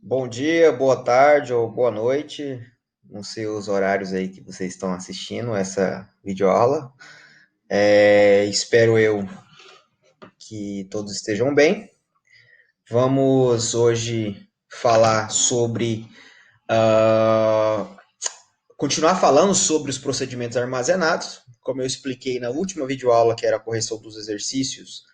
Bom dia, boa tarde ou boa noite, não sei os horários aí que vocês estão assistindo essa videoaula. Espero eu que todos estejam bem. Vamos hoje falar sobre, continuar falando sobre os procedimentos armazenados. Como eu expliquei na última videoaula, que era a correção dos exercícios,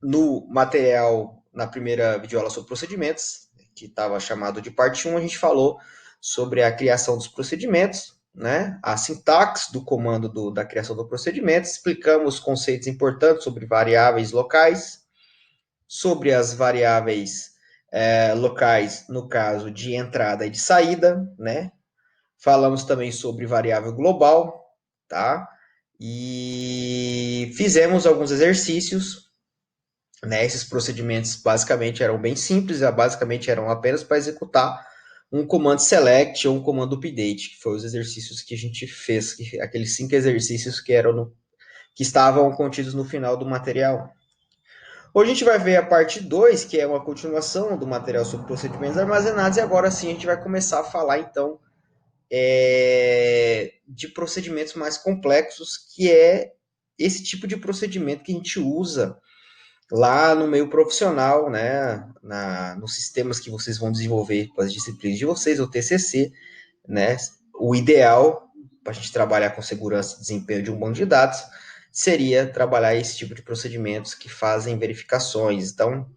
no material, na primeira videoaula sobre procedimentos, que estava chamado de parte 1, a gente falou sobre a criação dos procedimentos, né, a sintaxe do comando da criação do procedimento, explicamos conceitos importantes sobre variáveis locais, sobre as variáveis locais, no caso de entrada e de saída, né, falamos também sobre variável global, tá, e fizemos alguns exercícios, né? Esses procedimentos basicamente eram bem simples, basicamente eram apenas para executar um comando select ou um comando update, que foi os exercícios que a gente fez, aqueles 5 exercícios que estavam contidos no final do material. Hoje a gente vai ver a parte 2, que é uma continuação do material sobre procedimentos armazenados, e agora sim a gente vai começar a falar então de procedimentos mais complexos, que é esse tipo de procedimento que a gente usa lá no meio profissional, né, nos sistemas que vocês vão desenvolver para as disciplinas de vocês, o TCC, né, o ideal para a gente trabalhar com segurança e desempenho de um banco de dados seria trabalhar esse tipo de procedimentos que fazem verificações. Então,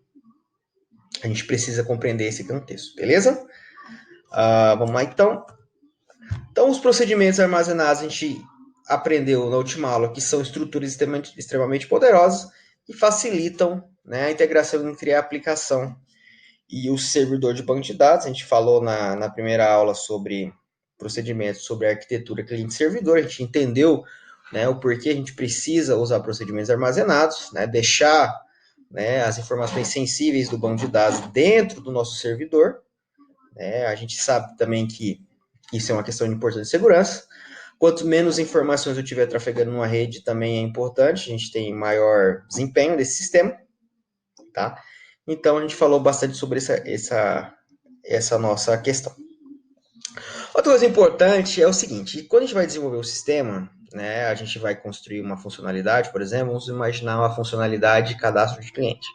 a gente precisa compreender esse contexto, beleza? Vamos lá, então. Então, os procedimentos armazenados, a gente aprendeu na última aula que são estruturas extremamente poderosas e facilitam, né, a integração entre a aplicação e o servidor de banco de dados. A gente falou na primeira aula sobre procedimentos, sobre arquitetura cliente-servidor. A gente entendeu, né, o porquê a gente precisa usar procedimentos armazenados, né, deixar, né, as informações sensíveis do banco de dados dentro do nosso servidor. Né. A gente sabe também que isso é uma questão de importância de segurança. Quanto menos informações eu tiver trafegando numa rede, também é importante. A gente tem maior desempenho desse sistema, tá? Então, a gente falou bastante sobre essa nossa questão. Outra coisa importante é o seguinte: quando a gente vai desenvolver o sistema, né, a gente vai construir uma funcionalidade, por exemplo, vamos imaginar uma funcionalidade de cadastro de cliente.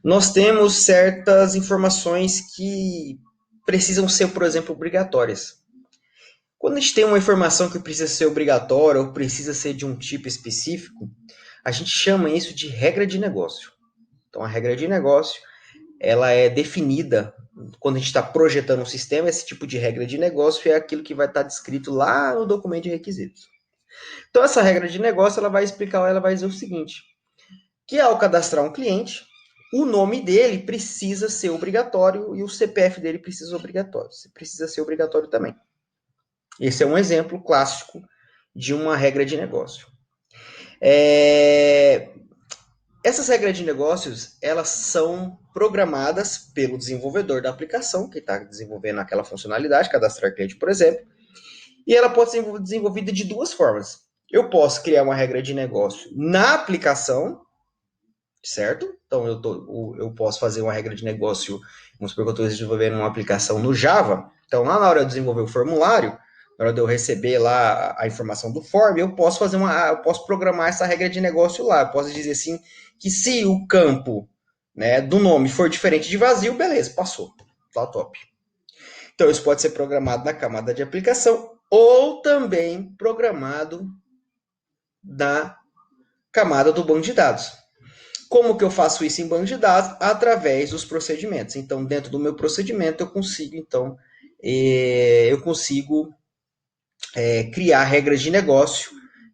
Nós temos certas informações que precisam ser, por exemplo, obrigatórias. Quando a gente tem uma informação que precisa ser obrigatória ou precisa ser de um tipo específico, a gente chama isso de regra de negócio. Então, a regra de negócio ela é definida quando a gente está projetando um sistema. Esse tipo de regra de negócio é aquilo que vai estar descrito lá no documento de requisitos. Então, essa regra de negócio ela vai explicar, ela vai dizer o seguinte: que ao cadastrar um cliente, o nome dele precisa ser obrigatório e o CPF dele precisa ser obrigatório também. Esse é um exemplo clássico de uma regra de negócio. Essas regras de negócios, elas são programadas pelo desenvolvedor da aplicação, que está desenvolvendo aquela funcionalidade, cadastrar cliente, por exemplo, e ela pode ser desenvolvida de duas formas. Eu posso criar uma regra de negócio na aplicação, certo? Então, eu posso fazer uma regra de negócio, vamos supor que eu estou desenvolvendo uma aplicação no Java. Então, lá na hora de desenvolver o formulário, na hora de eu receber lá a informação do form, eu posso programar essa regra de negócio lá. Eu posso dizer assim, que se o campo, né, do nome for diferente de vazio, beleza, passou. Tá top. Então, isso pode ser programado na camada de aplicação ou também programado na camada do banco de dados. Como que eu faço isso em banco de dados? Através dos procedimentos. Então, dentro do meu procedimento, eu consigo criar regras de negócio.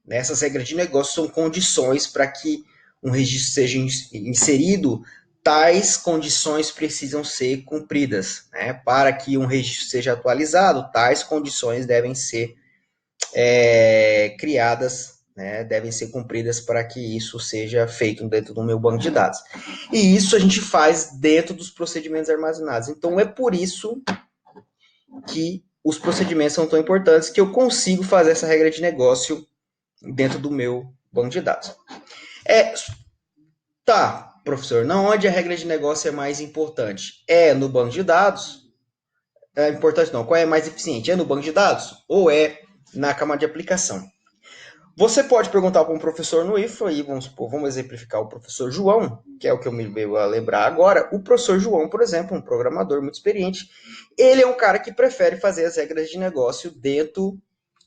Essas regras de negócio são condições para que um registro seja inserido. Tais condições precisam ser cumpridas, né? Para que um registro seja atualizado, tais condições devem ser criadas, né, devem ser cumpridas para que isso seja feito dentro do meu banco de dados. E isso a gente faz dentro dos procedimentos armazenados. Então, é por isso que os procedimentos são tão importantes, que eu consigo fazer essa regra de negócio dentro do meu banco de dados. Tá, Professor, não onde a regra de negócio é mais importante? É no banco de dados? É importante não. Qual é mais eficiente? É no banco de dados ou é na camada de aplicação? Você pode perguntar para um professor no IFA, e vamos exemplificar o professor João, que é o que eu me veio a lembrar agora. O professor João, por exemplo, um programador muito experiente, ele é um cara que prefere fazer as regras de negócio dentro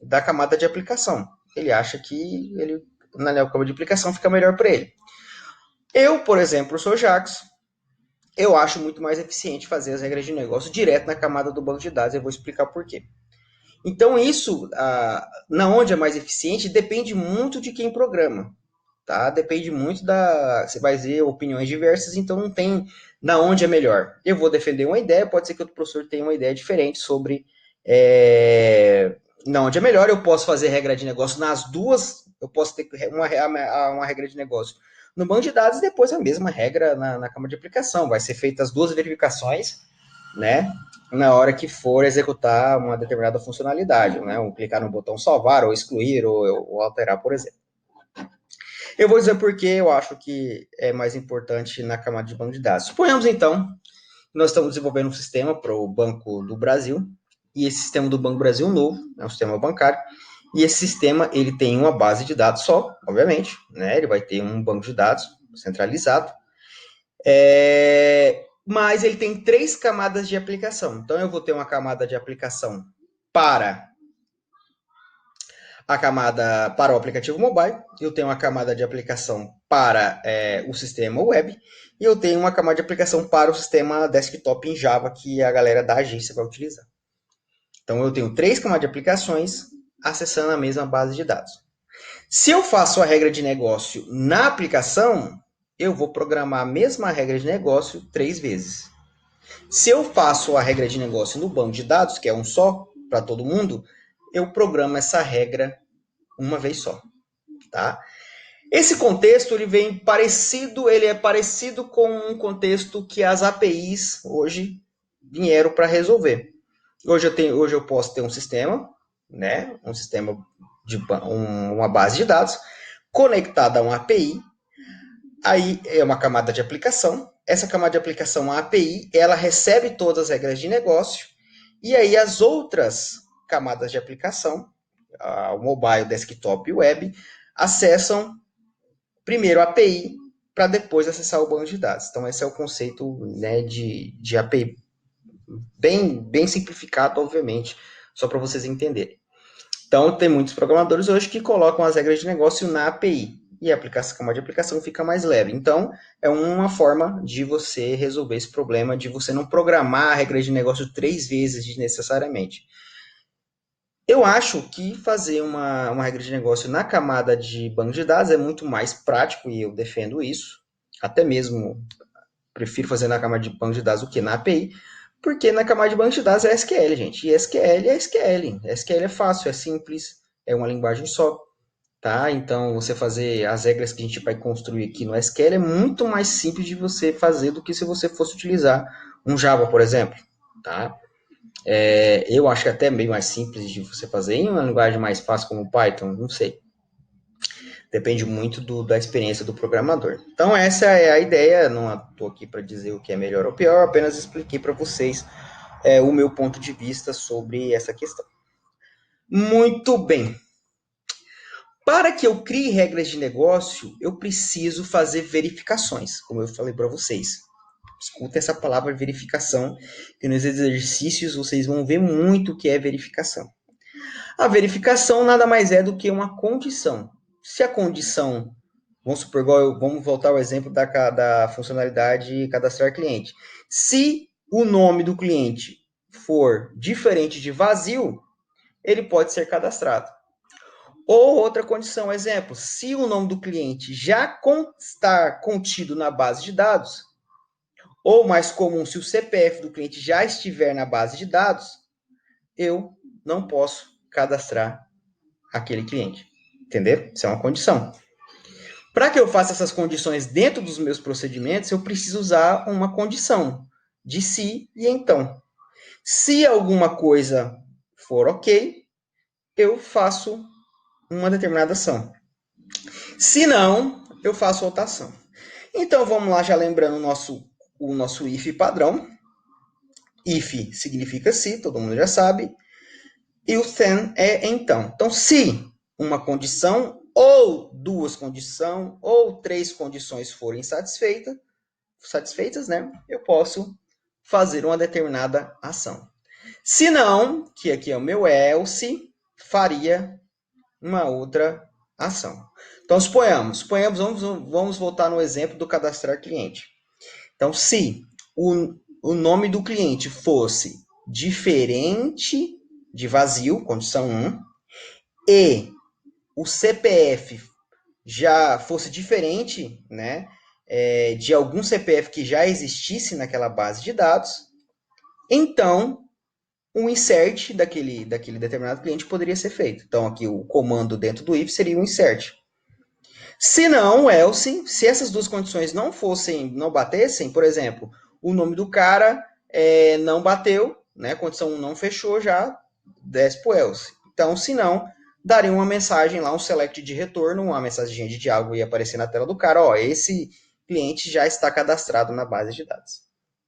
da camada de aplicação. Ele acha que na camada de aplicação fica melhor para ele. Eu, por exemplo, sou Jacques, eu acho muito mais eficiente fazer as regras de negócio direto na camada do banco de dados, eu vou explicar por quê. Então, isso, na onde é mais eficiente, depende muito de quem programa, tá? Depende muito você vai ver opiniões diversas, então não tem na onde é melhor. Eu vou defender uma ideia, pode ser que outro professor tenha uma ideia diferente sobre na onde é melhor. Eu posso fazer regra de negócio nas duas, eu posso ter uma regra de negócio no banco de dados e depois a mesma regra na câmara de aplicação. Vai ser feitas as duas verificações, né? Na hora que for executar uma determinada funcionalidade, né? Ou clicar no botão salvar, ou excluir, ou alterar, por exemplo. Eu vou dizer por que eu acho que é mais importante na camada de banco de dados. Suponhamos, então, que nós estamos desenvolvendo um sistema para o Banco do Brasil, e esse sistema do Banco do Brasil é novo, é um sistema bancário, e esse sistema ele tem uma base de dados só, obviamente, né? Ele vai ter um banco de dados centralizado, mas ele tem 3 camadas de aplicação. Então, eu vou ter uma camada de aplicação para a camada para o aplicativo mobile, eu tenho uma camada de aplicação para o sistema web, e eu tenho uma camada de aplicação para o sistema desktop em Java, que a galera da agência vai utilizar. Então, eu tenho 3 camadas de aplicações acessando a mesma base de dados. Se eu faço a regra de negócio na aplicação, eu vou programar a mesma regra de negócio 3 vezes. Se eu faço a regra de negócio no banco de dados, que é um só para todo mundo, eu programo essa regra uma vez só, tá? Esse contexto ele é parecido com um contexto que as APIs hoje vieram para resolver. Hoje eu posso ter um sistema, né? Um sistema de uma base de dados conectada a uma API. Aí é uma camada de aplicação. Essa camada de aplicação, a API, ela recebe todas as regras de negócio. E aí as outras camadas de aplicação, o mobile, desktop e web, acessam primeiro a API para depois acessar o banco de dados. Então esse é o conceito, né, de API, bem simplificado, obviamente, só para vocês entenderem. Então tem muitos programadores hoje que colocam as regras de negócio na API e a camada de aplicação fica mais leve. Então é uma forma de você resolver esse problema de você não programar a regra de negócio 3 vezes desnecessariamente. Eu acho que fazer uma regra de negócio na camada de banco de dados é muito mais prático e eu defendo isso. Até mesmo prefiro fazer na camada de banco de dados do que na API, porque na camada de banco de dados é SQL, gente. E SQL é SQL. SQL é fácil, é simples, é uma linguagem só. Tá? Então, você fazer as regras que a gente vai construir aqui no SQL é muito mais simples de você fazer do que se você fosse utilizar um Java, por exemplo. Tá? Eu acho que é até bem mais simples de você fazer em uma linguagem mais fácil como o Python, não sei. Depende muito da experiência do programador. Então, essa é a ideia. Não estou aqui para dizer o que é melhor ou pior, apenas expliquei para vocês o meu ponto de vista sobre essa questão. Muito bem. Para que eu crie regras de negócio, eu preciso fazer verificações, como eu falei para vocês. Escuta essa palavra verificação, que nos exercícios vocês vão ver muito o que é verificação. A verificação nada mais é do que uma condição. Se a condição, vamos voltar ao exemplo da funcionalidade cadastrar cliente. Se o nome do cliente for diferente de vazio, ele pode ser cadastrado. Ou outra condição, exemplo, se o nome do cliente já está contido na base de dados, ou mais comum, se o CPF do cliente já estiver na base de dados, eu não posso cadastrar aquele cliente. Entendeu? Isso é uma condição. Para que eu faça essas condições dentro dos meus procedimentos, eu preciso usar uma condição de se e então. Se alguma coisa for ok, eu faço uma determinada ação. Se não, eu faço outra ação. Então vamos lá, já lembrando o nosso if padrão. If significa se, todo mundo já sabe. E o then é então. Então, se uma condição, ou duas condições, ou três condições forem satisfeitas, né? Eu posso fazer uma determinada ação. Se não, que aqui é o meu else, faria uma outra ação. Então, vamos voltar no exemplo do cadastrar cliente. Então, se o nome do cliente fosse diferente de vazio, condição 1, e o CPF já fosse diferente, né, de algum CPF que já existisse naquela base de dados, então o insert daquele determinado cliente poderia ser feito. Então, aqui o comando dentro do if seria o insert. Se não, else, se essas duas condições não batessem, por exemplo, o nome do cara não bateu, né? Condição 1 não fechou, já desce para o else. Então, se não, daria uma mensagem lá, um select de retorno, uma mensagem de diálogo ia aparecer na tela do cara, ó, esse cliente já está cadastrado na base de dados.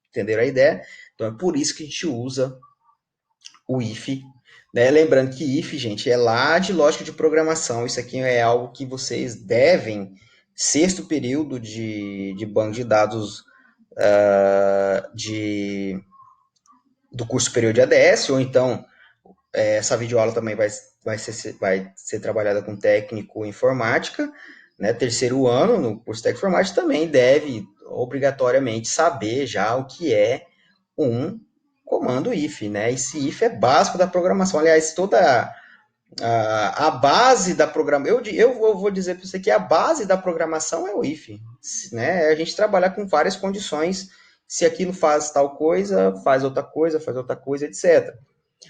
Entenderam a ideia? Então, é por isso que a gente usa o if, né? Lembrando que if, gente, é lá de lógica de programação. Isso aqui é algo que vocês devem, sexto período de banco de dados do curso superior de ADS, ou então essa videoaula também vai ser trabalhada com técnico informática, né? Terceiro ano no curso técnico informática também deve obrigatoriamente saber já o que é um comando if, né? Esse if é básico da programação. Aliás, toda a base da programação, eu vou dizer para você que a base da programação é o if, né? A gente trabalhar com várias condições, se aquilo faz tal coisa, faz outra coisa, etc.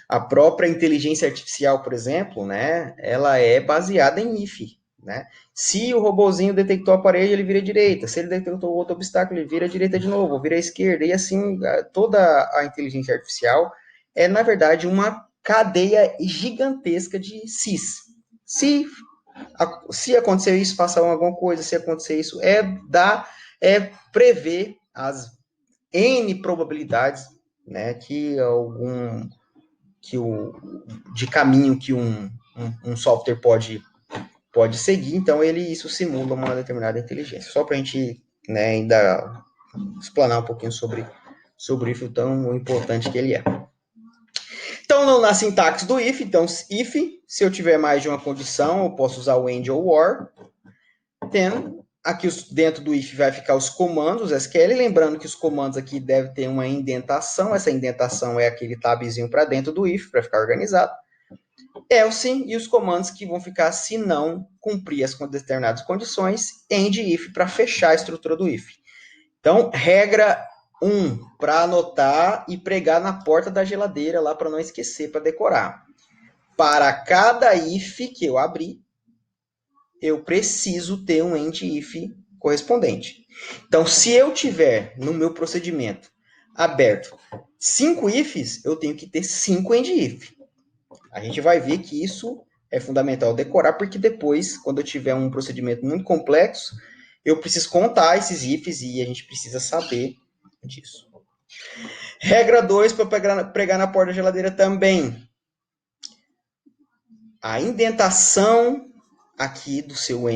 A própria inteligência artificial, por exemplo, né? Ela é baseada em if, né? Se o robozinho detectou a parede, ele vira à direita. Se ele detectou outro obstáculo, ele vira à direita de novo, vira à esquerda. E assim, toda a inteligência artificial é, na verdade, uma cadeia gigantesca de sis. Se acontecer isso, faça alguma coisa. Se acontecer isso, prever as N probabilidades, né, de caminho que um software pode seguir, então isso simula uma determinada inteligência. Só para a gente, né, ainda explanar um pouquinho sobre isso, tão importante que ele é. Então, na sintaxe do if, então, if, se eu tiver mais de uma condição, eu posso usar o end ou or. Then, aqui dentro do if vai ficar os comandos SQL, lembrando que os comandos aqui devem ter uma indentação, essa indentação é aquele tabzinho para dentro do if, para ficar organizado. Else e os comandos que vão ficar se não cumprir as determinadas condições, end if para fechar a estrutura do if. Então, regra 1, para anotar e pregar na porta da geladeira lá para não esquecer, para decorar. Para cada if que eu abrir, eu preciso ter um end if correspondente. Então, se eu tiver no meu procedimento aberto 5 ifs, eu tenho que ter 5 end if. A gente vai ver que isso é fundamental decorar, porque depois, quando eu tiver um procedimento muito complexo, eu preciso contar esses ifs e a gente precisa saber disso. Regra 2, para pregar na porta da geladeira também. A indentação aqui do seu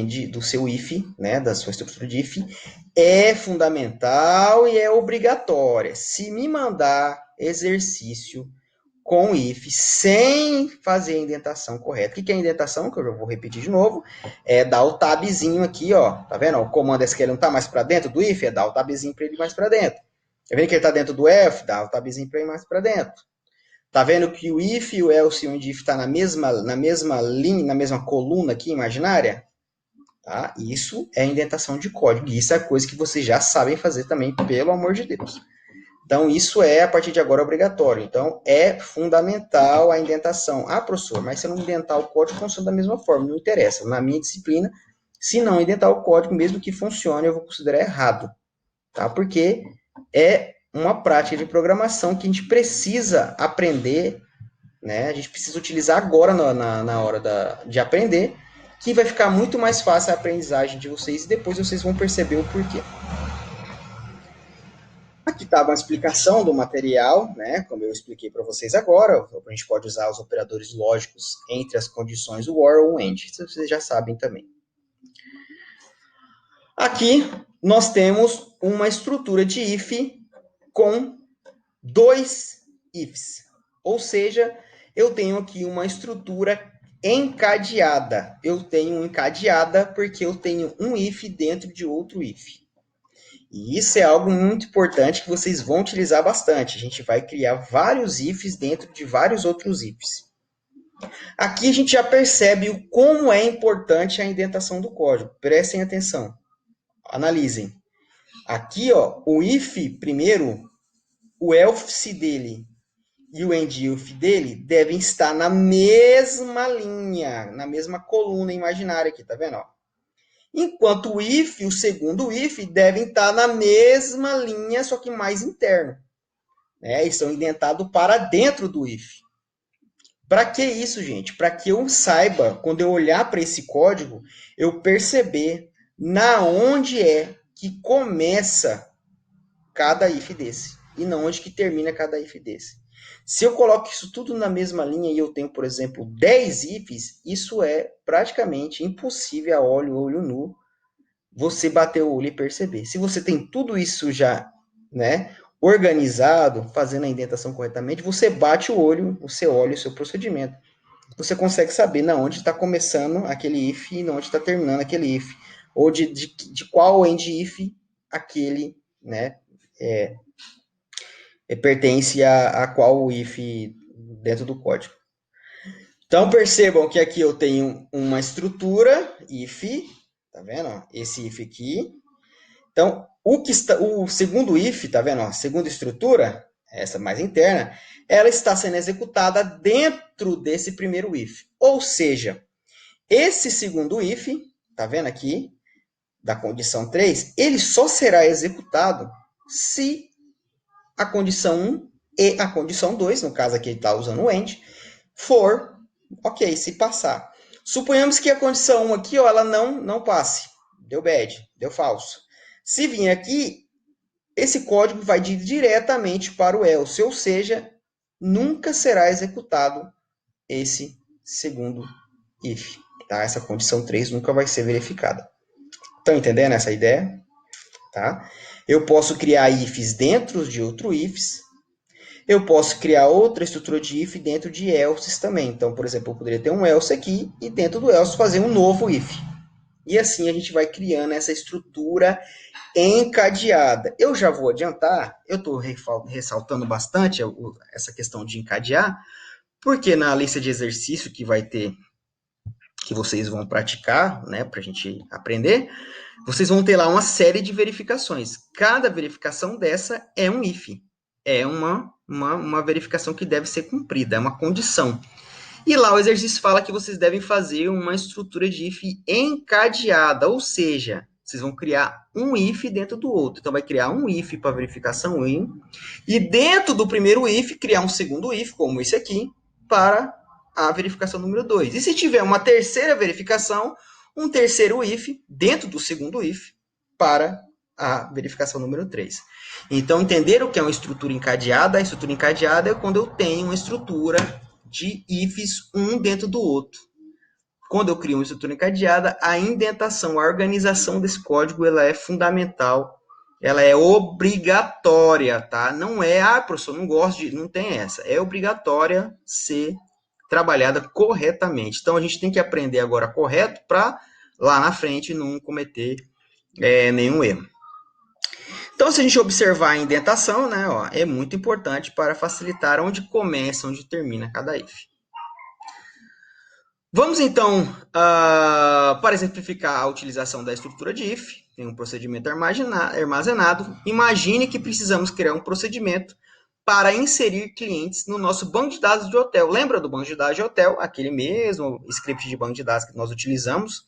if, né, da sua estrutura de if, é fundamental e é obrigatória. Se me mandar exercício com if sem fazer a indentação correta. O que é a indentação? Que eu já vou repetir de novo. É dar o tabzinho aqui, ó. Tá vendo? O comando SQL não tá mais para dentro do if, é dar o tabzinho para ele mais para dentro. Tá vendo que ele tá dentro do else? Dá o tabzinho para ele mais para dentro. Tá vendo que o if e o else e o if tá na mesma linha, na mesma coluna aqui imaginária? Tá? Isso é indentação de código. E isso é coisa que vocês já sabem fazer também, pelo amor de Deus. Então, isso é, a partir de agora, obrigatório. Então, é fundamental a indentação. Ah, professor, mas se eu não indentar o código, funciona da mesma forma. Não interessa. Na minha disciplina, se não indentar o código, mesmo que funcione, eu vou considerar errado. Tá? Porque é uma prática de programação que a gente precisa aprender, né? A gente precisa utilizar agora na hora de aprender, que vai ficar muito mais fácil a aprendizagem de vocês e depois vocês vão perceber o porquê. Aqui está uma explicação do material, né? Como eu expliquei para vocês agora. A gente pode usar os operadores lógicos entre as condições or ou and. Isso vocês já sabem também. Aqui nós temos uma estrutura de if com dois ifs. Ou seja, eu tenho aqui uma estrutura encadeada. Eu tenho encadeada porque eu tenho um if dentro de outro if. E isso é algo muito importante que vocês vão utilizar bastante. A gente vai criar vários ifs dentro de vários outros ifs. Aqui a gente já percebe como é importante a indentação do código. Prestem atenção. Analisem. Aqui, ó, o if, primeiro, o else dele e o end if dele devem estar na mesma linha, na mesma coluna imaginária aqui, tá vendo? Ó? Enquanto o if e o segundo if devem estar na mesma linha, só que mais interno. Né? Estão indentados para dentro do if. Para que isso, gente? Para que eu saiba, quando eu olhar para esse código, eu perceber na onde é que começa cada if desse e não onde que termina cada if desse. Se eu coloco isso tudo na mesma linha e eu tenho, por exemplo, 10 ifs, isso é praticamente impossível a olho nu você bater o olho e perceber. Se você tem tudo isso já, né, organizado, fazendo a indentação corretamente, você bate o olho, você olha o seu procedimento. Você consegue saber na onde está começando aquele if e na onde está terminando aquele if. Ou de qual end if aquele, né, pertence a qual if dentro do código. Então, percebam que aqui eu tenho uma estrutura if, tá vendo? Esse if aqui. Então, o segundo if, tá vendo? A segunda estrutura, essa mais interna, ela está sendo executada dentro desse primeiro if. Ou seja, esse segundo if, tá vendo aqui, da condição 3, ele só será executado se a condição 1 e a condição 2, no caso aqui ele está usando o AND, for ok, se passar. Suponhamos que a condição 1 aqui, ó, ela não passe. Deu bad, deu falso. Se vir aqui, esse código vai diretamente para o else, ou seja, nunca será executado esse segundo if. Tá? Essa condição 3 nunca vai ser verificada. Estão entendendo essa ideia? Tá? Eu posso criar ifs dentro de outro ifs. Eu posso criar outra estrutura de if dentro de elses também. Então, por exemplo, eu poderia ter um else aqui e dentro do else fazer um novo if. E assim a gente vai criando essa estrutura encadeada. Eu já vou adiantar, eu estou ressaltando bastante essa questão de encadear, porque na lista de exercício que vai ter, que vocês vão praticar, né, para a gente aprender, vocês vão ter lá uma série de verificações. Cada verificação dessa é um if. É uma verificação que deve ser cumprida, é uma condição. E lá o exercício fala que vocês devem fazer uma estrutura de if encadeada, ou seja, vocês vão criar um if dentro do outro. Então, vai criar um if para verificação 1, e dentro do primeiro if, criar um segundo if, como esse aqui, para a verificação número 2. E se tiver uma terceira verificação, um terceiro if dentro do segundo if para a verificação número 3. Então, entenderam o que é uma estrutura encadeada? A estrutura encadeada é quando eu tenho uma estrutura de ifs um dentro do outro. Quando eu crio uma estrutura encadeada, a indentação, a organização desse código, ela é fundamental, ela é obrigatória, tá? Não é, professor, não gosto de... Não tem essa. É obrigatória ser trabalhada corretamente. Então, a gente tem que aprender agora correto para, lá na frente, não cometer nenhum erro. Então, se a gente observar a indentação, né, ó, é muito importante para facilitar onde começa, onde termina cada if. Vamos, então, para exemplificar a utilização da estrutura de if, tem um procedimento armazenado. Imagine que precisamos criar um procedimento para inserir clientes no nosso banco de dados de hotel. Lembra do banco de dados de hotel? Aquele mesmo script de banco de dados que nós utilizamos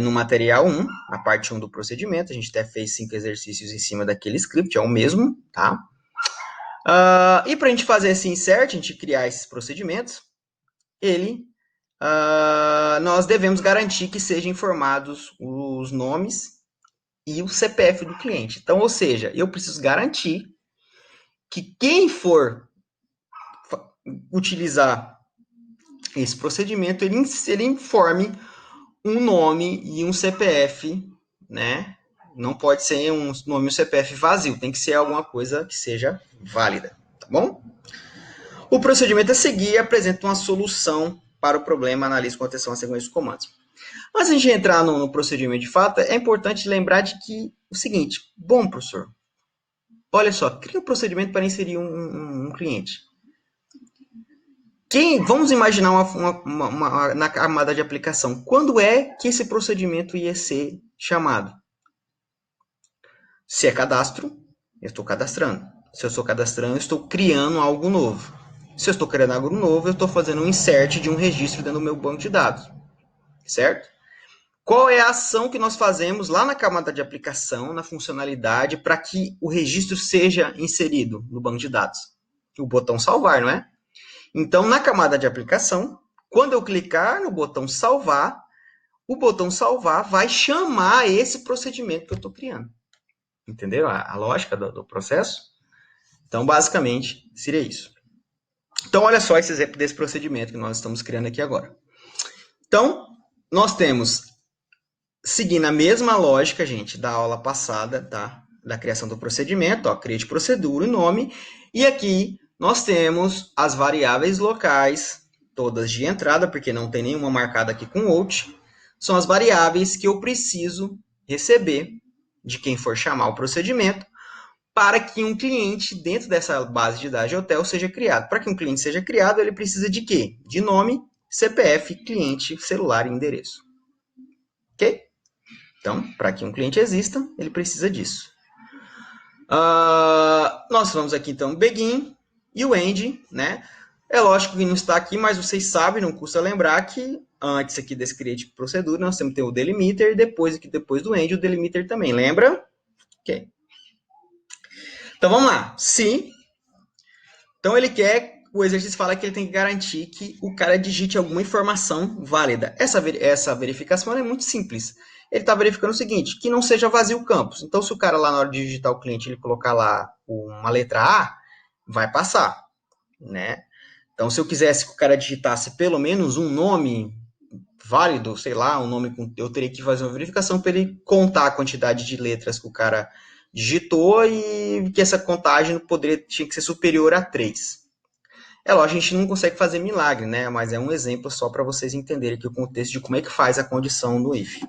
no material 1, na parte 1 do procedimento. A gente até fez 5 exercícios em cima daquele script, é o mesmo, tá? E para a gente fazer esse insert, a gente criar esses procedimentos, nós devemos garantir que sejam informados os nomes e o CPF do cliente. Então, ou seja, eu preciso garantir que quem for utilizar esse procedimento, ele informe um nome e um CPF, né? Não pode ser um nome e um CPF vazio, tem que ser alguma coisa que seja válida, tá bom? O procedimento a seguir apresenta uma solução para o problema, analise com atenção a sequência de comandos. Antes de entrar no procedimento de fato, é importante lembrar de que o seguinte, bom, professor, olha só, cria um procedimento para inserir um cliente. Vamos imaginar na camada de aplicação, quando é que esse procedimento ia ser chamado? Se é cadastro, eu estou cadastrando. Se eu estou cadastrando, eu estou criando algo novo. Se eu estou criando algo novo, eu estou fazendo um insert de um registro dentro do meu banco de dados. Certo? Qual é a ação que nós fazemos lá na camada de aplicação, na funcionalidade, para que o registro seja inserido no banco de dados? O botão salvar, não é? Então, na camada de aplicação, quando eu clicar no botão salvar, o botão salvar vai chamar esse procedimento que eu estou criando. Entendeu a lógica do processo? Então, basicamente, seria isso. Então, olha só esse exemplo desse procedimento que nós estamos criando aqui agora. Então, nós temos, seguindo a mesma lógica, gente, da aula passada, tá? Da criação do procedimento, ó, create procedura e nome. E aqui nós temos as variáveis locais, todas de entrada, porque não tem nenhuma marcada aqui com out. São as variáveis que eu preciso receber de quem for chamar o procedimento para que um cliente dentro dessa base de dados de hotel seja criado. Para que um cliente seja criado, ele precisa de quê? De nome, CPF, cliente, celular e endereço. Ok? Então, para que um cliente exista, ele precisa disso. Nós vamos aqui, então, begin e o end, né? É lógico que não está aqui, mas vocês sabem, não custa lembrar que antes aqui desse create procedura, nós temos que ter o delimiter, e depois do end, o delimiter também. Lembra? Ok. Então, vamos lá. Se Então ele quer, o exercício fala que ele tem que garantir que o cara digite alguma informação válida. Essa verificação é muito simples. Ele está verificando o seguinte, que não seja vazio o campus. Então se o cara lá na hora de digitar o cliente, ele colocar lá uma letra A, vai passar, né? Então se eu quisesse que o cara digitasse pelo menos um nome válido, sei lá, um nome, eu teria que fazer uma verificação para ele contar a quantidade de letras que o cara digitou e que essa contagem tinha que ser superior a 3. É lógico, a gente não consegue fazer milagre, né? Mas é um exemplo só para vocês entenderem aqui o contexto de como é que faz a condição do if.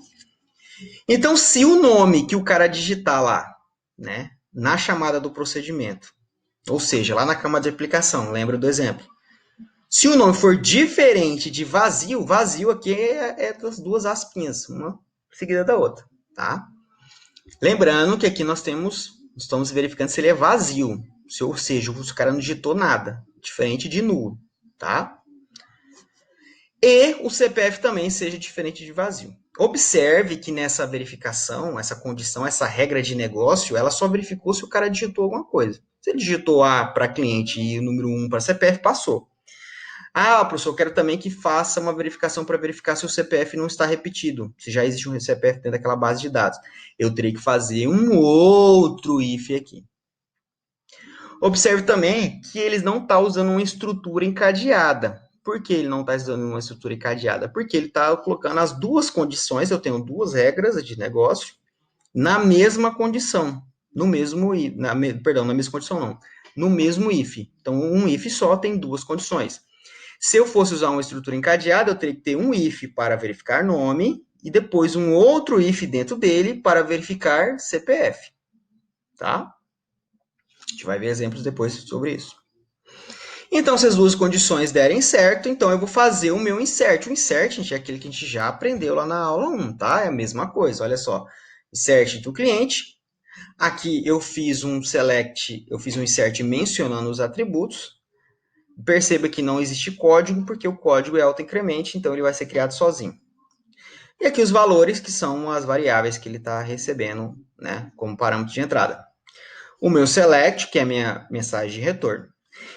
Então, se o nome que o cara digitar lá, né, na chamada do procedimento, ou seja, lá na camada de aplicação, lembra do exemplo? Se o nome for diferente de vazio, vazio aqui é das duas aspinhas, uma seguida da outra, tá? Lembrando que aqui nós estamos verificando se ele é vazio, ou seja, o cara não digitou nada, diferente de nulo, tá? E o CPF também seja diferente de vazio. Observe que nessa verificação, essa condição, essa regra de negócio, ela só verificou se o cara digitou alguma coisa. Se ele digitou A para cliente e o número 1 para CPF, passou. Professor, eu quero também que faça uma verificação para verificar se o CPF não está repetido, se já existe um CPF dentro daquela base de dados. Eu teria que fazer um outro if aqui. Observe também que eles não estão usando uma estrutura encadeada. Por que ele não está usando uma estrutura encadeada? Porque ele está colocando as duas condições, eu tenho duas regras de negócio, na mesma condição. No mesmo na mesma condição não. No mesmo if. Então, um if só tem duas condições. Se eu fosse usar uma estrutura encadeada, eu teria que ter um if para verificar nome e depois um outro if dentro dele para verificar CPF. Tá? A gente vai ver exemplos depois sobre isso. Então, se as duas condições derem certo, então eu vou fazer o meu insert. O insert, gente, é aquele que a gente já aprendeu lá na aula 1, tá? É a mesma coisa, olha só. Insert do cliente. Aqui eu fiz um select, eu fiz um insert mencionando os atributos. Perceba que não existe código, porque o código é autoincremente, então ele vai ser criado sozinho. E aqui os valores, que são as variáveis que ele está recebendo, né, como parâmetro de entrada. O meu select, que é a minha mensagem de retorno.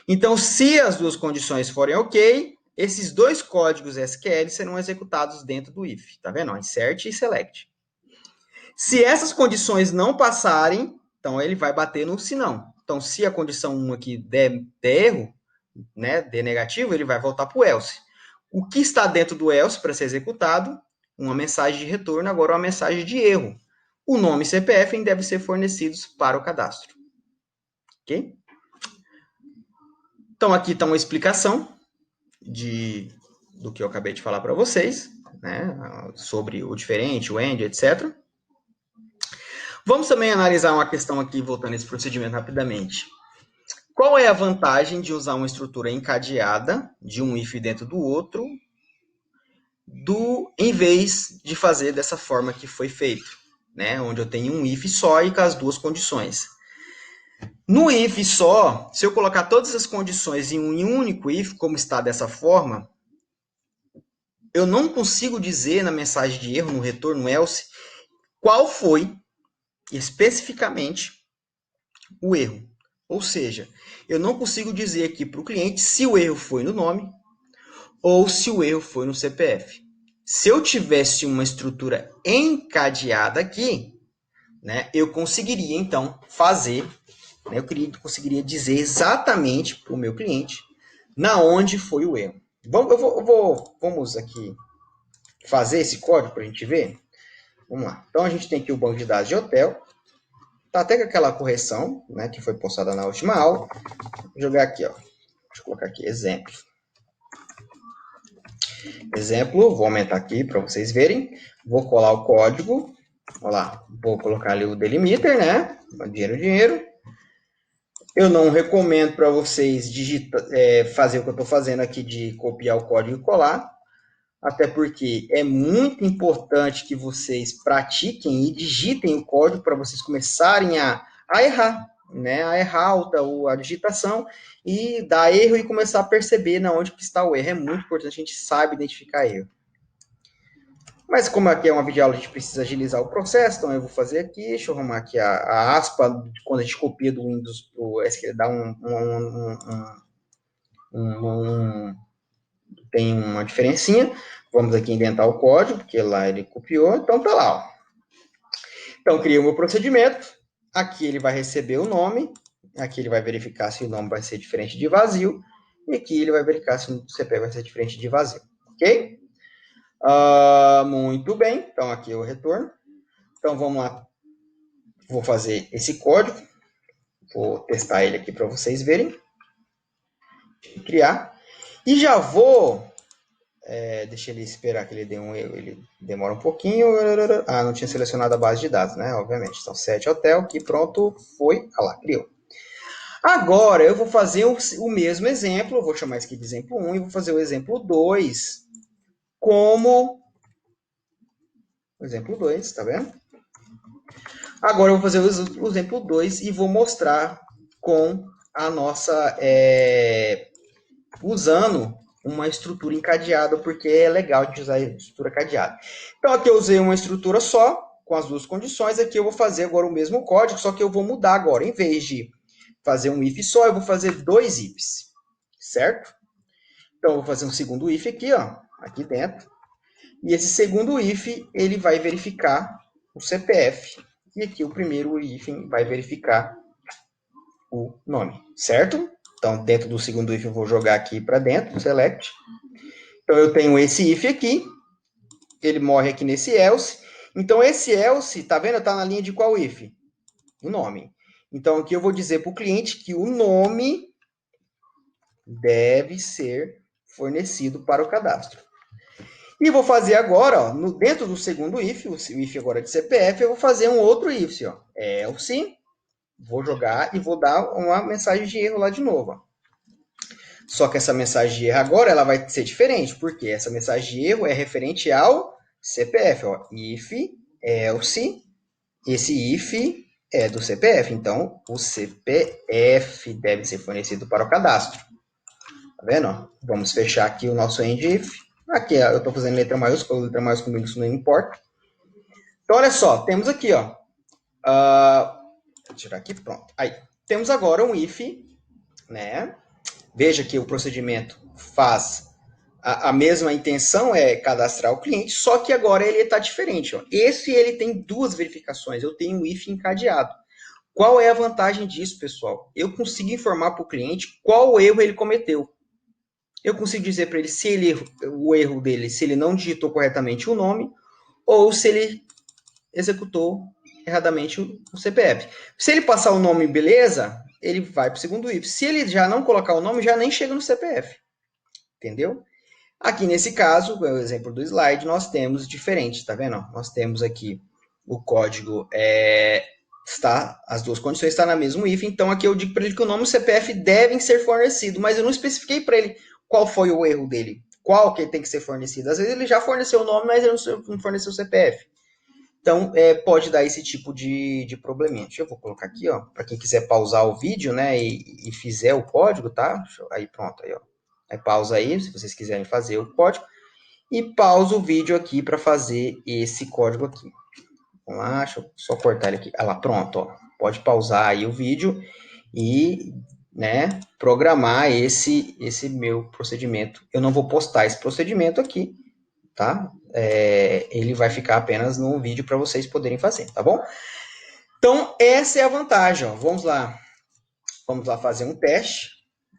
Então, se as duas condições forem ok, esses dois códigos SQL serão executados dentro do if. Tá vendo? Insert e select. Se essas condições não passarem, então ele vai bater no se não. Então, se a condição 1 aqui der erro, né, der negativo, ele vai voltar para o else. O que está dentro do else para ser executado? Uma mensagem de retorno, agora uma mensagem de erro. O nome e CPF devem ser fornecidos para o cadastro. Ok? Então, aqui está uma explicação do que eu acabei de falar para vocês, né, sobre o diferente, o end, etc. Vamos também analisar uma questão aqui, voltando a esse procedimento rapidamente. Qual é a vantagem de usar uma estrutura encadeada, de um if dentro do outro, em vez de fazer dessa forma que foi feito, né, onde eu tenho um if só e com as duas condições? No if só, se eu colocar todas as condições em um único if, como está dessa forma, eu não consigo dizer na mensagem de erro, no retorno else, qual foi especificamente o erro. Ou seja, eu não consigo dizer aqui para o cliente se o erro foi no nome ou se o erro foi no CPF. Se eu tivesse uma estrutura encadeada aqui, né, eu conseguiria então fazer, né, conseguiria dizer exatamente para o meu cliente na onde foi o erro. Vamos aqui fazer esse código para a gente ver. Vamos lá. Então a gente tem aqui o banco de dados de hotel. Tá até com aquela correção, né, que foi postada na última aula. Vou jogar aqui, ó. Deixa eu colocar aqui exemplo. Exemplo, vou aumentar aqui para vocês verem. Vou colar o código. Olha lá, vou colocar ali o delimiter, né? Dinheiro. Eu não recomendo para vocês fazer o que eu estou fazendo aqui de copiar o código e colar. Até porque é muito importante que vocês pratiquem e digitem o código para vocês começarem a errar, né? A errar a digitação e dar erro e começar a perceber na onde que está o erro. É muito importante, a gente sabe identificar erro. Mas como aqui é uma videoaula, a gente precisa agilizar o processo, então eu vou fazer aqui, deixa eu arrumar aqui a aspa, quando a gente copia do Windows para o SQL, dá tem uma diferencinha. Vamos aqui inventar o código, porque lá ele copiou, então tá lá. Ó. Então, criei o meu procedimento, aqui ele vai receber o nome, aqui ele vai verificar se o nome vai ser diferente de vazio, e aqui ele vai verificar se o CPF vai ser diferente de vazio, ok? Muito bem, então aqui é o retorno. Então vamos lá, vou fazer esse código, vou testar ele aqui para vocês verem, criar, e já vou deixa ele esperar que ele dê um erro, ele demora um pouquinho. Não tinha selecionado a base de dados, né? Obviamente. Então, 7 hotel, que pronto, foi. Lá, criou. Agora, eu vou fazer o mesmo exemplo, vou chamar isso aqui de exemplo 1, e vou fazer o exemplo 2 como o exemplo 2, tá vendo? Agora, eu vou fazer o exemplo 2 e vou mostrar com a nossa... usando uma estrutura encadeada, porque é legal de usar estrutura cadeada. Então, aqui eu usei uma estrutura só, com as duas condições. Aqui eu vou fazer agora o mesmo código, só que eu vou mudar agora. Em vez de fazer um if só, eu vou fazer dois ifs, certo? Então, eu vou fazer um segundo if aqui, ó, aqui dentro. E esse segundo if, ele vai verificar o CPF. E aqui o primeiro if vai verificar o nome, certo? Então, dentro do segundo if, eu vou jogar aqui para dentro, select. Então, eu tenho esse if aqui, ele morre aqui nesse else. Então, esse else, tá vendo? Tá na linha de qual if? O nome. Então, aqui eu vou dizer para o cliente que o nome deve ser fornecido para o cadastro. E vou fazer agora, ó, dentro do segundo if, o if agora de CPF, eu vou fazer um outro if, ó, else, vou jogar e vou dar uma mensagem de erro lá de novo, ó. Só que essa mensagem de erro agora ela vai ser diferente, porque essa mensagem de erro é referente ao CPF. Ó, if, else, esse if é do CPF. Então, o CPF deve ser fornecido para o cadastro. Tá vendo? Ó? Vamos fechar aqui o nosso end if. Aqui eu estou fazendo letra maiúscula comigo, isso não importa. Então, olha só, temos aqui, ó. Vou tirar aqui, pronto. Aí, temos agora um if, né? Veja que o procedimento faz a mesma intenção é cadastrar o cliente, só que agora ele está diferente. Ó. Esse ele tem duas verificações. Eu tenho o if encadeado. Qual é a vantagem disso, pessoal? Eu consigo informar para o cliente qual erro ele cometeu. Eu consigo dizer para ele se o erro dele, se ele não digitou corretamente o nome, ou se ele executou erradamente o CPF. Se ele passar o nome, beleza, ele vai para o segundo if. Se ele já não colocar o nome, já nem chega no CPF. Entendeu? Aqui nesse caso, o exemplo do slide, nós temos diferente, tá vendo? Nós temos aqui o código, as duas condições estão na mesma if, então aqui eu digo para ele que o nome e o CPF devem ser fornecidos, mas eu não especifiquei para ele qual foi o erro dele, qual que tem que ser fornecido. Às vezes ele já forneceu o nome, mas ele não forneceu o CPF. Então, pode dar esse tipo de probleminha. Eu vou colocar aqui, ó, para quem quiser pausar o vídeo, né, e fizer o código, tá? Aí, pronto, aí, ó. Aí pausa aí, se vocês quiserem fazer o código. E pausa o vídeo aqui para fazer esse código aqui. Vamos lá, deixa eu só cortar ele aqui. Ah lá, pronto, ó. Pode pausar aí o vídeo e, né, programar esse meu procedimento. Eu não vou postar esse procedimento aqui, tá? Ele vai ficar apenas no vídeo para vocês poderem fazer, tá bom? Então, essa é a vantagem, ó. Vamos lá fazer um teste,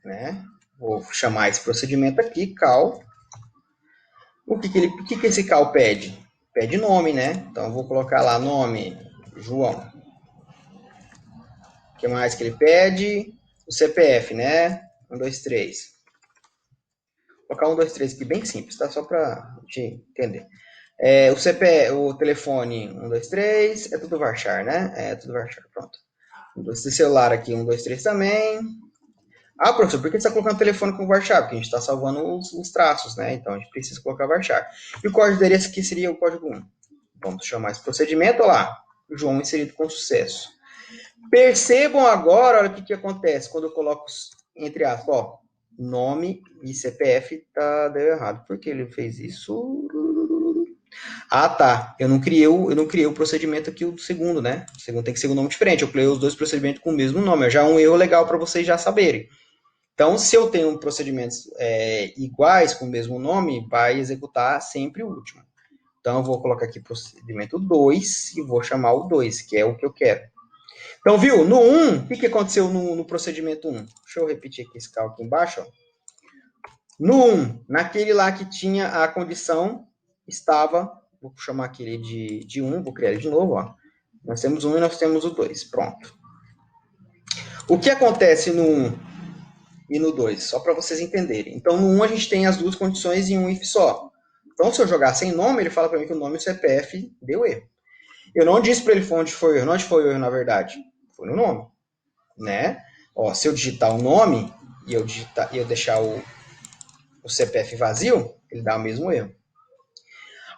né? Vou chamar esse procedimento aqui, cal. O que esse cal pede? Pede nome, né? Então, eu vou colocar lá nome, João. O que mais que ele pede? O CPF, né? 1, 2, 3. Vou colocar 1, 2, 3 aqui, bem simples, tá? Só para gente entender. O CPF, o telefone 1, 2, 3, é tudo varchar, né? É tudo varchar, pronto. Esse celular aqui, 1, 2, 3 também. Ah, professor, por que você está colocando o telefone com varchar? Porque a gente está salvando os traços, né? Então a gente precisa colocar varchar. E o código dele aqui seria o código 1. Vamos chamar esse procedimento, olha lá. João inserido com sucesso. Percebam agora, olha o que acontece quando eu coloco entre aspas, ó, nome e CPF deu errado. Por que ele fez isso? Ah, tá. Eu não criei o procedimento aqui, o segundo, né? O segundo tem que ser um nome diferente. Eu criei os dois procedimentos com o mesmo nome. Já é um erro legal para vocês já saberem. Então, se eu tenho procedimentos iguais com o mesmo nome, vai executar sempre o último. Então, eu vou colocar aqui procedimento 2 e vou chamar o 2, que é o que eu quero. Então, viu? No 1, o que aconteceu no procedimento 1? Deixa eu repetir aqui esse cálculo aqui embaixo. Ó. No 1, naquele lá que tinha a condição, estava, vou chamar aquele de 1, vou criar ele de novo. Ó. Nós temos 1 e nós temos o 2. Pronto. O que acontece no 1 e no 2, só para vocês entenderem. Então, no 1 a gente tem as duas condições em um if só. Então, se eu jogar sem nome, ele fala para mim que o nome e o CPF deu erro. Eu não disse para ele onde foi o erro. Onde foi o erro, na verdade? Foi no nome. Né? Ó, se eu digitar o nome e eu deixar o CPF vazio, ele dá o mesmo erro.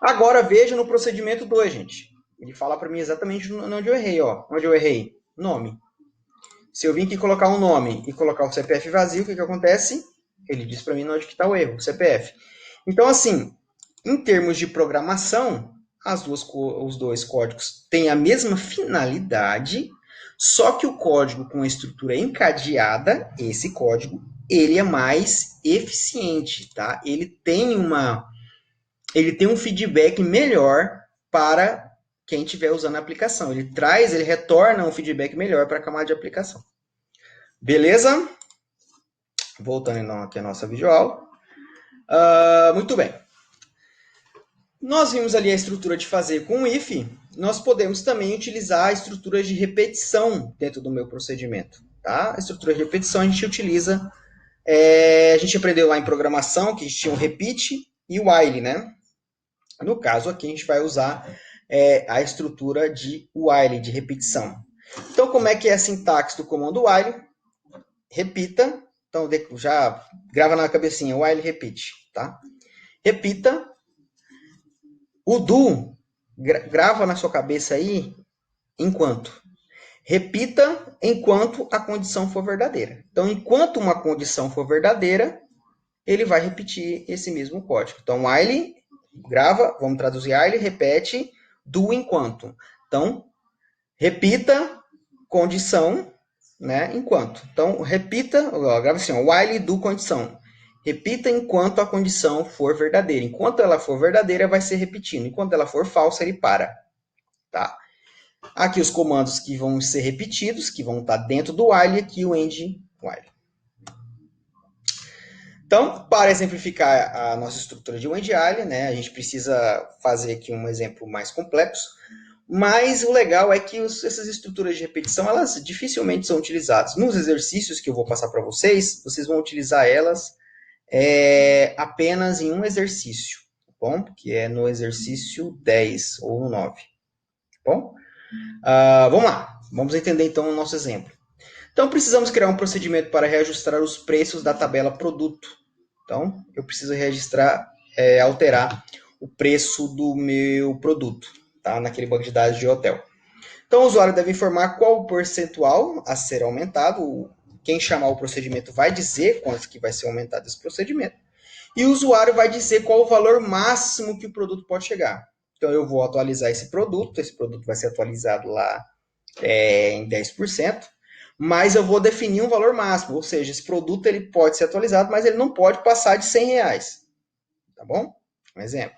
Agora, veja no procedimento 2, gente. Ele fala para mim exatamente onde eu errei. Ó. Onde eu errei? Nome. Se eu vim aqui colocar um nome e colocar o CPF vazio, o que acontece? Ele diz para mim onde que está o erro, o CPF. Então, assim, em termos de programação, os dois códigos têm a mesma finalidade, só que o código com a estrutura encadeada, esse código, ele é mais eficiente, tá? Ele tem um feedback melhor para quem estiver usando a aplicação. Ele retorna um feedback melhor para a camada de aplicação. Beleza? Voltando então aqui a nossa videoaula. Muito bem. Nós vimos ali a estrutura de fazer com o if. Nós podemos também utilizar a estrutura de repetição dentro do meu procedimento. Tá? A estrutura de repetição a gente utiliza... a gente aprendeu lá em programação que a gente tinha o repeat e o while, né? No caso aqui a gente vai usar a estrutura de while, de repetição. Então, como é que é a sintaxe do comando while? Repita. Então, já grava na cabecinha, while repeat, tá? Repita. O do, grava na sua cabeça aí, enquanto. Repita enquanto a condição for verdadeira. Então, enquanto uma condição for verdadeira, ele vai repetir esse mesmo código. Então, while, grava, vamos traduzir while, repete, do enquanto. Então, repita, condição, né, enquanto. Então, repita, grava assim, while do condição. Repita enquanto a condição for verdadeira. Enquanto ela for verdadeira, vai ser repetindo. Enquanto ela for falsa, ele para. Tá? Aqui os comandos que vão ser repetidos, que vão estar dentro do while, e aqui o end while. Então, para exemplificar a nossa estrutura de end while, né, a gente precisa fazer aqui um exemplo mais complexo, mas o legal é que essas estruturas de repetição, elas dificilmente são utilizadas. Nos exercícios que eu vou passar para vocês, vocês vão utilizar elas apenas em um exercício, tá bom? Que é no exercício 10 ou no 9, tá bom? Vamos lá, vamos entender então o nosso exemplo. Então, precisamos criar um procedimento para reajustar os preços da tabela produto. Então, eu preciso registrar, alterar o preço do meu produto, tá? Naquele banco de dados de hotel. Então, o usuário deve informar qual o percentual a ser aumentado. Quem chamar o procedimento vai dizer quanto que vai ser aumentado esse procedimento. E o usuário vai dizer qual o valor máximo que o produto pode chegar. Então, eu vou atualizar esse produto vai ser atualizado lá em 10%, mas eu vou definir um valor máximo, ou seja, esse produto ele pode ser atualizado, mas ele não pode passar de R$100, tá bom? Um exemplo.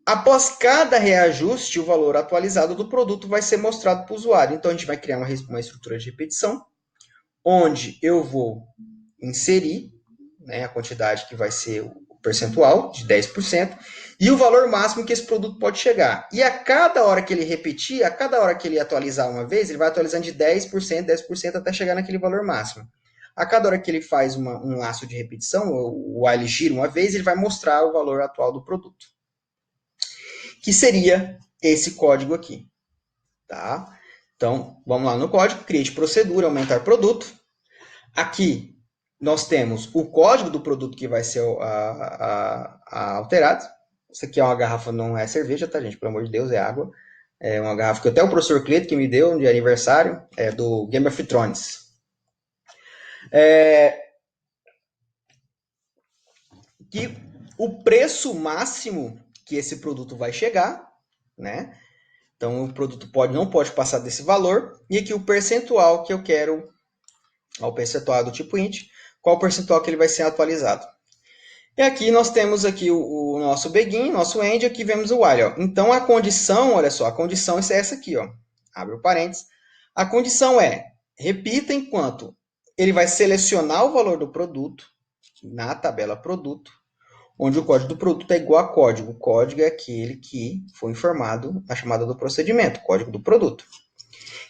Após cada reajuste, o valor atualizado do produto vai ser mostrado para o usuário. Então, a gente vai criar uma estrutura de repetição, onde eu vou inserir, né, a quantidade que vai ser o percentual de 10% e o valor máximo que esse produto pode chegar. E a cada hora que ele repetir, a cada hora que ele atualizar uma vez, ele vai atualizando de 10%, 10% até chegar naquele valor máximo. A cada hora que ele faz um laço de repetição, o while gira uma vez, ele vai mostrar o valor atual do produto. Que seria esse código aqui. Tá? Então, vamos lá no código, create procedura, aumentar produto. Aqui nós temos o código do produto que vai ser alterado. Isso aqui é uma garrafa, não é cerveja, tá, gente? Pelo amor de Deus, é água. É uma garrafa que até o professor Cleto que me deu de aniversário, é do Game of Thrones. Que o preço máximo que esse produto vai chegar, né? Então o produto não pode passar desse valor. E aqui o percentual que eu quero, o percentual do tipo int, qual o percentual que ele vai ser atualizado. E aqui nós temos aqui o nosso begin, nosso end, aqui vemos o while. Ó. Então a condição, olha só, a condição é essa aqui, ó. Abre o parênteses. A condição é, repita enquanto ele vai selecionar o valor do produto na tabela produto, onde o código do produto é igual a código. O código é aquele que foi informado na chamada do procedimento, código do produto.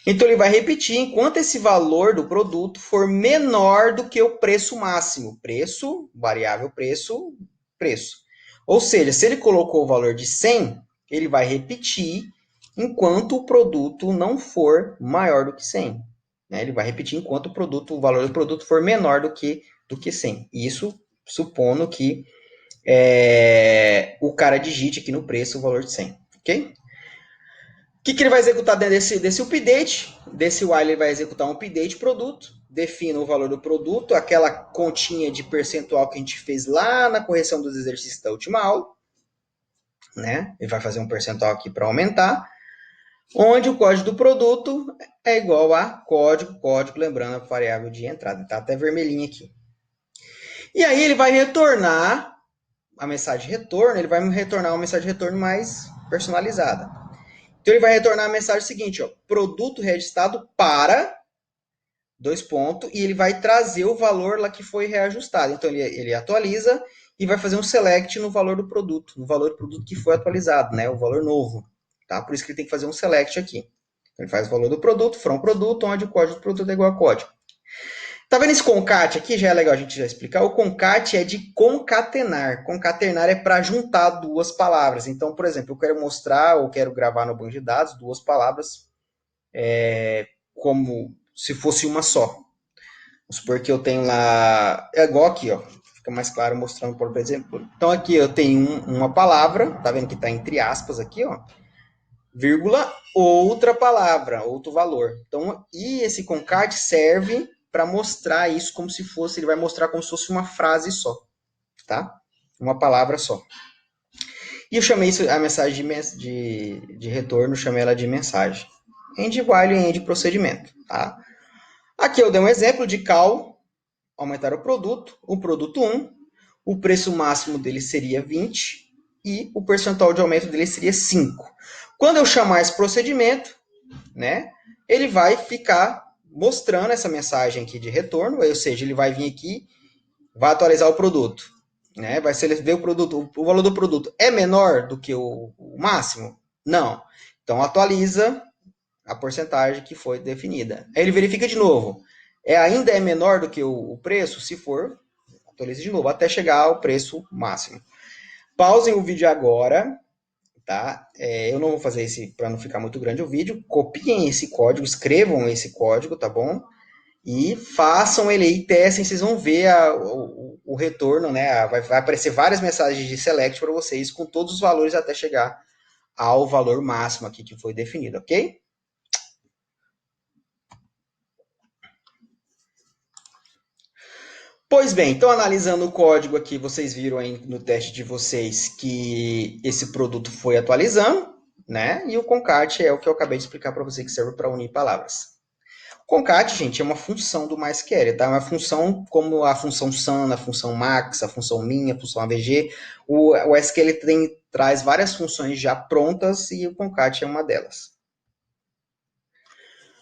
Então, ele vai repetir enquanto esse valor do produto for menor do que o preço máximo. Preço, variável preço, preço. Ou seja, se ele colocou o valor de 100, ele vai repetir enquanto o produto não for maior do que 100. Né? Ele vai repetir enquanto o valor do produto for menor do que 100. Isso supondo que o cara digite aqui no preço o valor de 100. Ok? O que ele vai executar dentro desse update? Desse while ele vai executar um update produto, define o valor do produto, aquela continha de percentual que a gente fez lá na correção dos exercícios da última aula. Né? Ele vai fazer um percentual aqui para aumentar, onde o código do produto é igual a código, lembrando a variável de entrada. Está até vermelhinho aqui. E aí ele vai retornar a mensagem de retorno, ele vai retornar uma mensagem de retorno mais personalizada. Então, ele vai retornar a mensagem seguinte, ó, produto registrado para, e ele vai trazer o valor lá que foi reajustado. Então, ele atualiza e vai fazer um select no valor do produto, que foi atualizado, né, o valor novo. Tá? Por isso que ele tem que fazer um select aqui. Então, ele faz o valor do produto, from produto, onde o código do produto é igual a código. Tá vendo esse concat aqui? Já é legal a gente já explicar. O concat é de concatenar. Concatenar é para juntar duas palavras. Então, por exemplo, eu quero mostrar ou quero gravar no banco de dados duas palavras como se fosse uma só. Vamos supor que eu tenho lá... É igual aqui, ó. Fica mais claro mostrando, por exemplo. Então, aqui eu tenho uma palavra. Tá vendo que está entre aspas aqui, ó. Vírgula, outra palavra, outro valor. Então, e esse concat serve para mostrar isso como se fosse, ele vai mostrar como se fosse uma frase só, tá? Uma palavra só. E eu chamei isso, a mensagem de retorno, chamei ela de mensagem. End while e end procedimento, tá? Aqui eu dei um exemplo de call, aumentar o produto 1, o preço máximo dele seria 20 e o percentual de aumento dele seria 5. Quando eu chamar esse procedimento, né, ele vai ficar mostrando essa mensagem aqui de retorno, ou seja, ele vai vir aqui, vai atualizar o produto, né, vai ver o produto, o valor do produto é menor do que o máximo? Não. Então atualiza a porcentagem que foi definida. Aí ele verifica de novo. Ainda é menor do que o preço? Se for, atualiza de novo, até chegar ao preço máximo. Pausem o vídeo agora, tá? Eu não vou fazer esse para não ficar muito grande o vídeo. Copiem esse código, escrevam esse código, tá bom? E façam ele aí, testem, vocês vão ver o retorno, né? Vai aparecer várias mensagens de select para vocês com todos os valores até chegar ao valor máximo aqui que foi definido, ok? Pois bem, então analisando o código aqui, vocês viram aí no teste de vocês que esse produto foi atualizando, né? E o concat é o que eu acabei de explicar para você que serve para unir palavras. Concat, gente, é uma função do MySQL, tá? É uma função como a função SUN, a função MAX, a função MIN, a função AVG. O SQL traz várias funções já prontas e o concat é uma delas.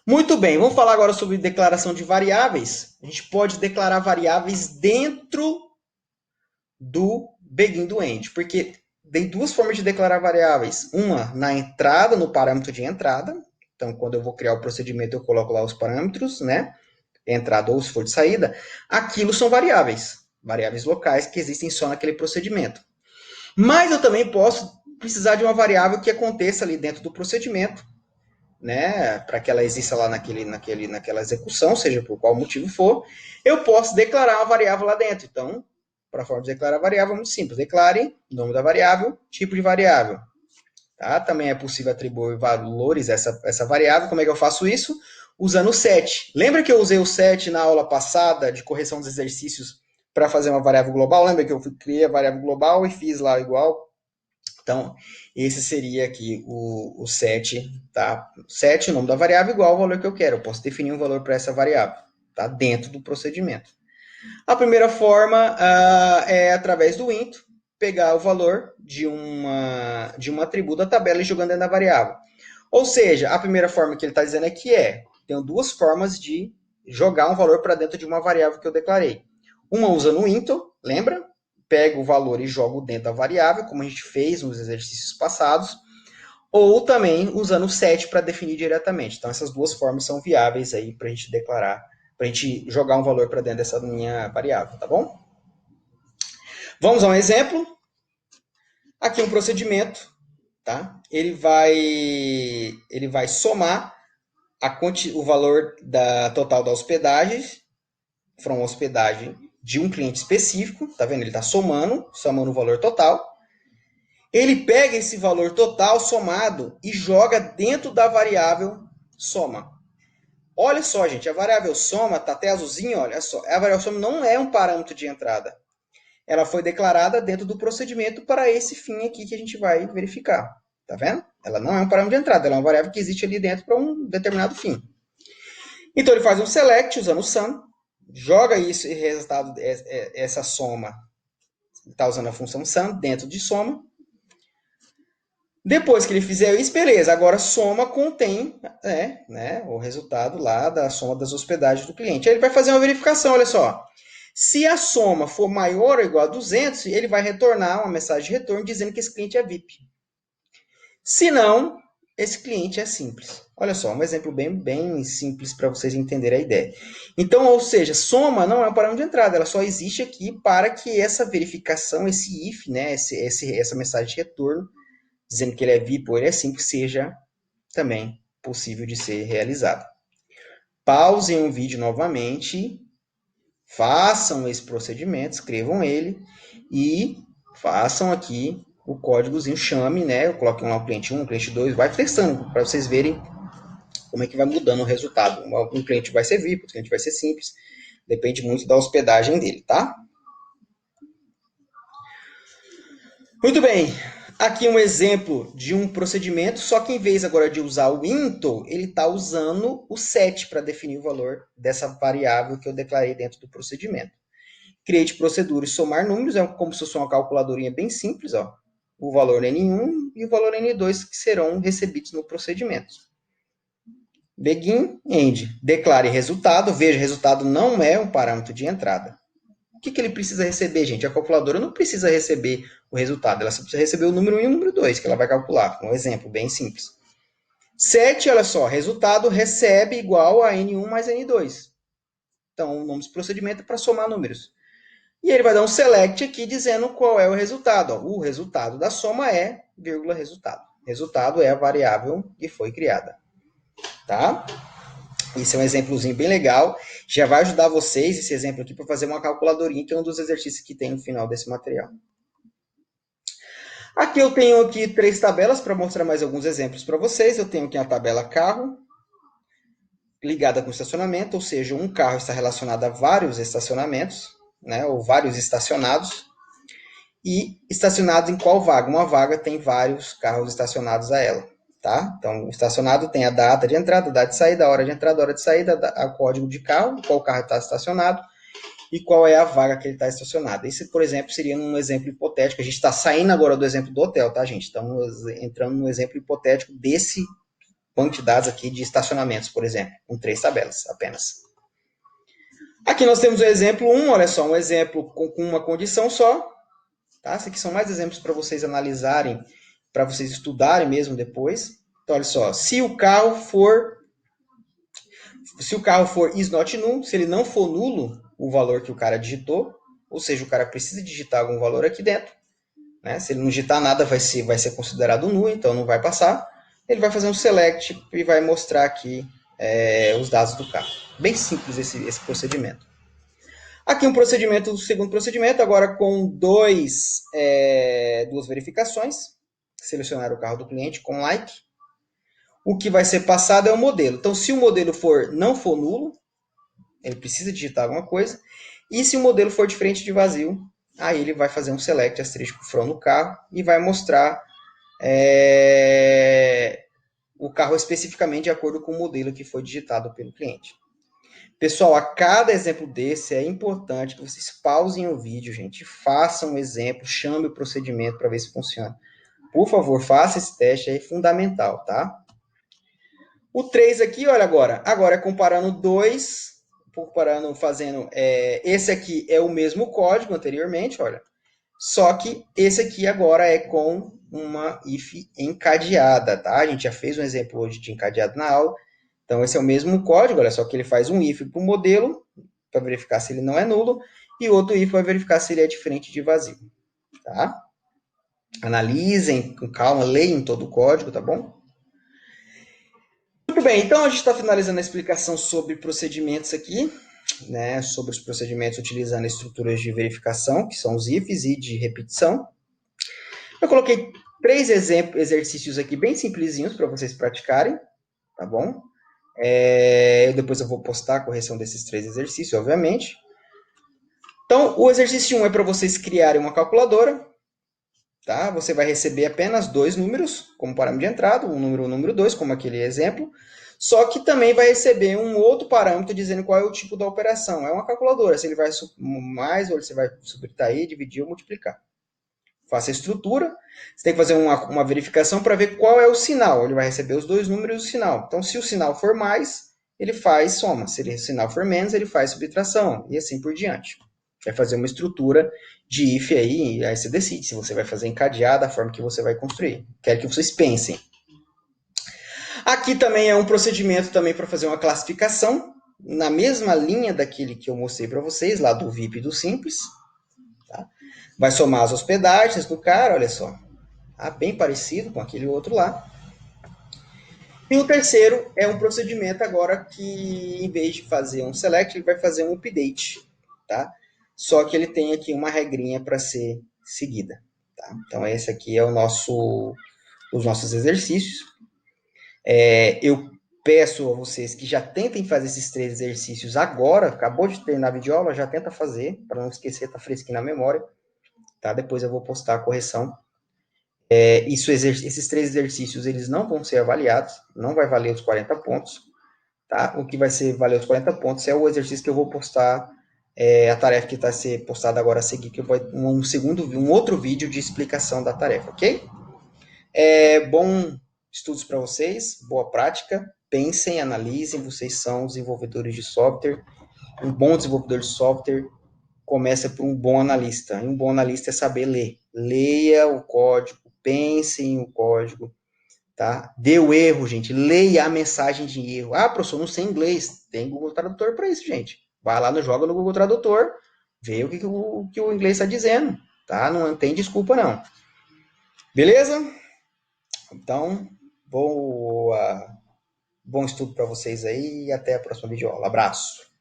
Muito bem, vamos falar agora sobre declaração de variáveis. A gente pode declarar variáveis dentro do begin do end, porque tem duas formas de declarar variáveis. Uma na entrada, no parâmetro de entrada. Então, quando eu vou criar o procedimento, eu coloco lá os parâmetros, né? Entrada ou se for de saída. Aquilo são variáveis locais que existem só naquele procedimento. Mas eu também posso precisar de uma variável que aconteça ali dentro do procedimento, né? Para que ela exista lá naquela execução, seja por qual motivo for, eu posso declarar uma variável lá dentro. Então, para a forma de declarar variável, é muito simples. Declare nome da variável, tipo de variável. Tá? Também é possível atribuir valores a essa variável. Como é que eu faço isso? Usando o set. Lembra que eu usei o set na aula passada de correção dos exercícios para fazer uma variável global? Lembra que eu criei a variável global e fiz lá igual? Então, esse seria aqui o set, tá? Set, o nome da variável, igual ao valor que eu quero. Eu posso definir um valor para essa variável, tá? Dentro do procedimento. A primeira forma é através do int, pegar o valor de um atributo da tabela e jogando dentro da variável. Ou seja, a primeira forma que ele está dizendo aqui tenho duas formas de jogar um valor para dentro de uma variável que eu declarei. Uma usando o int, lembra? Pego o valor e jogo dentro da variável, como a gente fez nos exercícios passados, ou também usando o set para definir diretamente. Então, essas duas formas são viáveis aí para a gente declarar, para a gente jogar um valor para dentro dessa minha variável, tá bom? Vamos a um exemplo. Aqui um procedimento, tá? Ele vai somar o valor total da hospedagem, from hospedagem de um cliente específico, tá vendo? Ele está somando o valor total. Ele pega esse valor total somado e joga dentro da variável soma. Olha só, gente, a variável soma tá até azulzinho, olha só. A variável soma não é um parâmetro de entrada. Ela foi declarada dentro do procedimento para esse fim aqui que a gente vai verificar. Tá vendo? Ela não é um parâmetro de entrada, ela é uma variável que existe ali dentro para um determinado fim. Então ele faz um select usando o sum, joga esse resultado, essa soma, está usando a função sum dentro de soma. Depois que ele fizer isso, beleza. Agora soma contém o resultado lá da soma das hospedagens do cliente. Aí ele vai fazer uma verificação, olha só. Se a soma for maior ou igual a 200, ele vai retornar uma mensagem de retorno dizendo que esse cliente é VIP. Se não, esse cliente é simples. Olha só, um exemplo bem simples para vocês entenderem a ideia. Então, ou seja, soma não é um parâmetro de entrada, ela só existe aqui para que essa verificação, esse if, né, essa mensagem de retorno, dizendo que ele é VIP ou ele é simples, seja também possível de ser realizado. Pausem o vídeo novamente, façam esse procedimento, escrevam ele e façam aqui o códigozinho, chame, né? Coloquem lá o cliente 1, o cliente 2, vai testando para vocês verem como é que vai mudando o resultado. Um cliente vai ser VIP, outro cliente vai ser simples, depende muito da hospedagem dele, tá? Muito bem. Aqui um exemplo de um procedimento, só que em vez agora de usar o into, ele está usando o set para definir o valor dessa variável que eu declarei dentro do procedimento. Create procedura e somar números, é como se fosse uma calculadorinha bem simples, ó. O valor N1 e o valor N2 que serão recebidos no procedimento. Begin, end. Declare resultado. Veja, resultado não é um parâmetro de entrada. O que ele precisa receber, gente? A calculadora não precisa receber o resultado, ela só precisa receber o número 1 e o número 2, que ela vai calcular. Um exemplo bem simples. Set, olha só, resultado recebe igual a N1 mais N2. Então, o nome do procedimento é para somar números. E ele vai dar um select aqui dizendo qual é o resultado. Ó, o resultado da soma é, vírgula, resultado. Resultado é a variável que foi criada. Tá? Esse é um exemplozinho bem legal. Já vai ajudar vocês, esse exemplo aqui, para fazer uma calculadorinha, que é um dos exercícios que tem no final desse material. Aqui eu tenho aqui 3 tabelas para mostrar mais alguns exemplos para vocês. Eu tenho aqui a tabela carro, ligada com estacionamento, ou seja, um carro está relacionado a vários estacionamentos, né, ou vários estacionados. E estacionados em qual vaga? Uma vaga tem vários carros estacionados a ela. Tá? Então, o estacionado tem a data de entrada, a data de saída, a hora de entrada, a hora de saída, o código de carro, qual carro está estacionado e qual é a vaga que ele está estacionado. Esse, por exemplo, seria um exemplo hipotético. A gente está saindo agora do exemplo do hotel, tá, gente? Estamos entrando no exemplo hipotético desse quantidades aqui de estacionamentos, por exemplo, com 3 tabelas apenas. Aqui nós temos o exemplo 1, olha só, um exemplo com uma condição só. Tá? Esses aqui são mais exemplos para vocês analisarem, para vocês estudarem mesmo depois. Então, olha só, se o carro for is not null, se ele não for nulo, o valor que o cara digitou, ou seja, o cara precisa digitar algum valor aqui dentro, né? Se ele não digitar nada, vai ser considerado nulo, então não vai passar. Ele vai fazer um select e vai mostrar aqui os dados do carro. Bem simples esse procedimento. Aqui um procedimento, o segundo procedimento, agora com duas verificações. Selecionar o carro do cliente com like. O que vai ser passado é o modelo. Então, se o modelo não for nulo, ele precisa digitar alguma coisa. E se o modelo for diferente de vazio, aí ele vai fazer um select asterisco from no carro e vai mostrar o carro especificamente de acordo com o modelo que foi digitado pelo cliente. Pessoal, a cada exemplo desse é importante que vocês pausem o vídeo, gente, façam um exemplo, chame o procedimento para ver se funciona. Por favor, faça esse teste, é fundamental, tá? O 3 aqui, olha agora é comparando dois, fazendo, esse aqui é o mesmo código anteriormente, olha, só que esse aqui agora é com uma if encadeada, tá? A gente já fez um exemplo hoje de encadeado na aula, então esse é o mesmo código, olha só que ele faz um if para o modelo, para verificar se ele não é nulo, e outro if para verificar se ele é diferente de vazio, tá? Analisem com calma, leiam todo o código, tá bom? Muito bem, então a gente está finalizando a explicação sobre procedimentos aqui, né, sobre os procedimentos utilizando estruturas de verificação, que são os ifs e de repetição. Eu coloquei 3 exercícios aqui bem simplesinhos para vocês praticarem, tá bom? Depois eu vou postar a correção desses 3 exercícios, obviamente. Então, o exercício 1 é para vocês criarem uma calculadora, tá? Você vai receber apenas 2 números como parâmetro de entrada, um número e um número 2, como aquele exemplo, só que também vai receber um outro parâmetro dizendo qual é o tipo da operação. É uma calculadora, se ele vai mais ou se vai subtrair, dividir ou multiplicar. Faça a estrutura, você tem que fazer uma verificação para ver qual é o sinal. Ele vai receber os 2 números e o sinal. Então, se o sinal for mais, ele faz soma. Se o sinal for menos, ele faz subtração. E assim por diante. Vai fazer uma estrutura de if aí, e aí você decide se você vai fazer encadeada, a forma que você vai construir. Quero que vocês pensem. Aqui também é um procedimento também para fazer uma classificação, na mesma linha daquele que eu mostrei para vocês, lá do VIP e do Simples. Tá? Vai somar as hospedagens do cara, olha só. Tá? Bem parecido com aquele outro lá. E o terceiro é um procedimento agora que, em vez de fazer um select, ele vai fazer um update. Tá? Só que ele tem aqui uma regrinha para ser seguida. Tá? Então, esse aqui é os nossos exercícios. Eu peço a vocês que já tentem fazer esses 3 exercícios agora. Acabou de terminar a videoaula, já tenta fazer, para não esquecer, tá fresquinho na memória. Tá? Depois eu vou postar a correção Esses 3 exercícios, eles não vão ser avaliados, não vai valer os 40 pontos, tá? O que vai ser valer os 40 pontos é o exercício que eu vou postar, a tarefa que está a ser postada agora a seguir, que vai um outro vídeo de explicação da tarefa, ok? Bom estudos para vocês, boa prática, pensem, analisem, vocês são desenvolvedores de software, um bom desenvolvedor de software começa por um bom analista. E um bom analista é saber ler. Leia o código, pense em o código, tá? Dê o erro, gente. Leia a mensagem de erro. Ah, professor, não sei inglês. Tem Google Tradutor para isso, gente. Vai lá no Joga no Google Tradutor, vê o que o inglês está dizendo, tá? Não tem desculpa, não. Beleza? Então, bom estudo para vocês aí e até a próxima videoaula. Abraço!